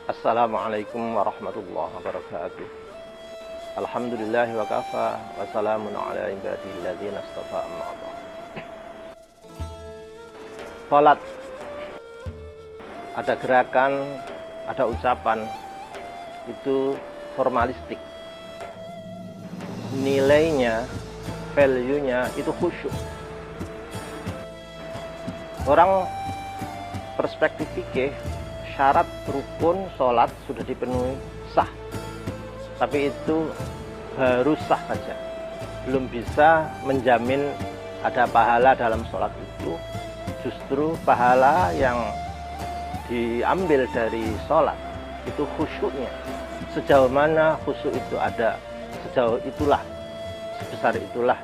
Assalamualaikum warahmatullahi wabarakatuh. Alhamdulillah wa kafa wa salamun ala ibadihi alladzina istafa amma ba'd. Salat, ada gerakan, ada ucapan, itu formalistik. Nilainya, value-nya itu khusyuk. Orang perspektif fikih, syarat rukun sholat sudah dipenuhi sah, tapi itu baru sah saja, belum bisa menjamin ada pahala dalam sholat itu. Justru pahala yang diambil dari sholat itu khusyuknya. Sejauh mana khusyuk itu ada, sejauh itulah, sebesar itulah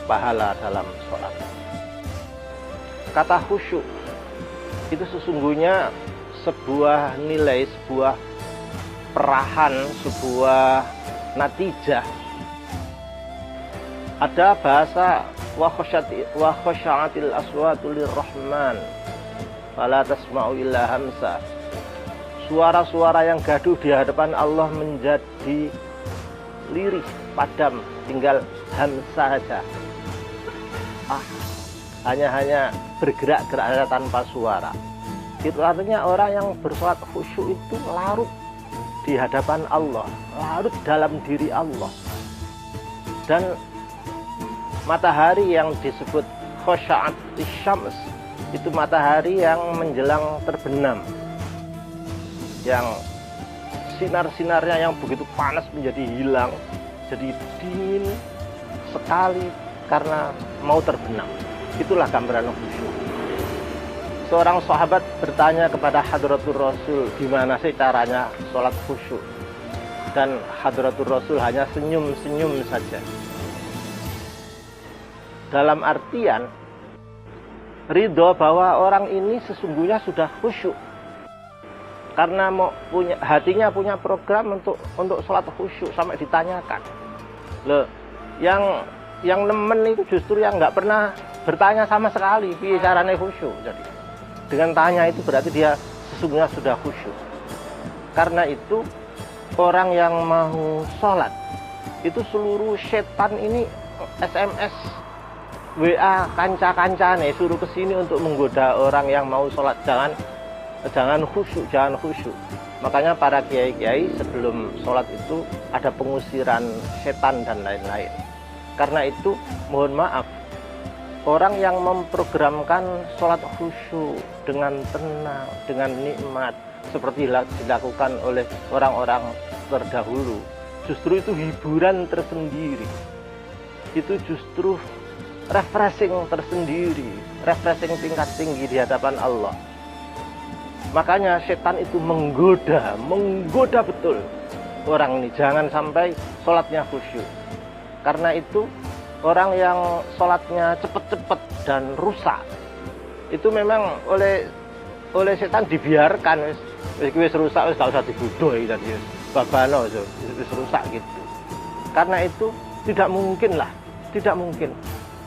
pahala dalam sholat. Kata khusyuk itu sesungguhnya sebuah nilai, sebuah perahan, sebuah natijah. Ada bahasa wa khasya'atil aswatu lirrahman fala tasma'u illa hamsa. Suara-suara yang gaduh di hadapan Allah menjadi lirih, padam, tinggal hamsa saja. Hanya bergerak-gerak tanpa suara. Itu artinya orang yang bersolat khusyuk itu larut di hadapan Allah, larut dalam diri Allah. Dan matahari yang disebut khasya'atis syams itu matahari yang menjelang terbenam, yang sinar-sinarnya yang begitu panas menjadi hilang, jadi dingin sekali karena mau terbenam. Itulah gambaran khusyuk. Seorang sahabat bertanya kepada Hadratul Rasul, gimana sih caranya sholat khusyuk? Dan Hadratul Rasul hanya senyum-senyum saja. Dalam artian ridho bahwa orang ini sesungguhnya sudah khusyuk, karena hatinya punya program untuk sholat khusyuk. Sampai ditanyakan, loh, yang nemen itu justru yang nggak pernah bertanya sama sekali piye carane khusyuk. Jadi dengan tanya itu berarti dia sesungguhnya sudah khusyuk. Karena itu orang yang mau sholat itu seluruh setan ini SMS, WA kanca-kancane suruh kesini untuk menggoda orang yang mau sholat. Jangan khusyuk, jangan khusyuk. Makanya para kiai-kiai sebelum sholat itu ada pengusiran setan dan lain-lain. Karena itu mohon maaf, orang yang memprogramkan sholat khusyuk dengan tenang, dengan nikmat, seperti dilakukan oleh orang-orang terdahulu, justru itu hiburan tersendiri. Itu justru refreshing tersendiri, refreshing tingkat tinggi di hadapan Allah. Makanya setan itu menggoda betul orang ini, jangan sampai sholatnya khusyuk. Karena itu orang yang sholatnya cepat-cepat dan rusak itu memang oleh setan dibiarkan, wis rusak, wis gak usah dibudohi tadi, babano wis rusak gitu. Karena itu tidak mungkin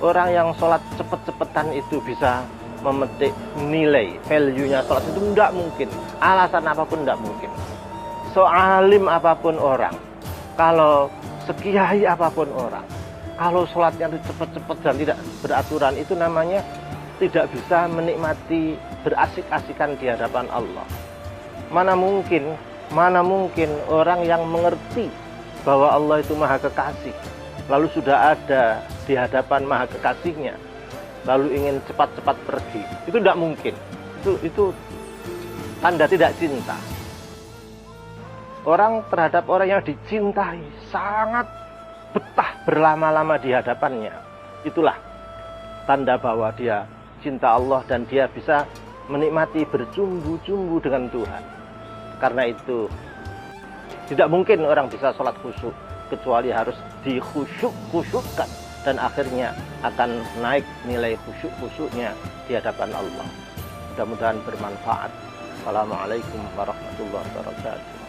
orang yang sholat cepet-cepetan itu bisa memetik nilai, value-nya sholat itu tidak mungkin. Alasan apapun tidak mungkin. Sealim apapun orang, kalau sekiai apapun orang, kalau sholatnya itu cepat-cepat dan tidak beraturan, itu namanya tidak bisa menikmati berasik-asikan di hadapan Allah. Mana mungkin orang yang mengerti bahwa Allah itu maha kekasih, lalu sudah ada di hadapan maha kekasihnya, lalu ingin cepat-cepat pergi. Itu tidak mungkin. Itu tanda tidak cinta. Orang terhadap orang yang dicintai sangat betah berlama-lama di hadapannya. Itulah tanda bahwa dia cinta Allah dan dia bisa menikmati bercumbu-cumbu dengan Tuhan. Karena itu tidak mungkin orang bisa sholat khusyuk kecuali harus dikhusyuk-khusyukkan, dan akhirnya akan naik nilai khusyuk-khusyuknya di hadapan Allah. Mudah-mudahan bermanfaat. Assalamualaikum warahmatullahi wabarakatuh.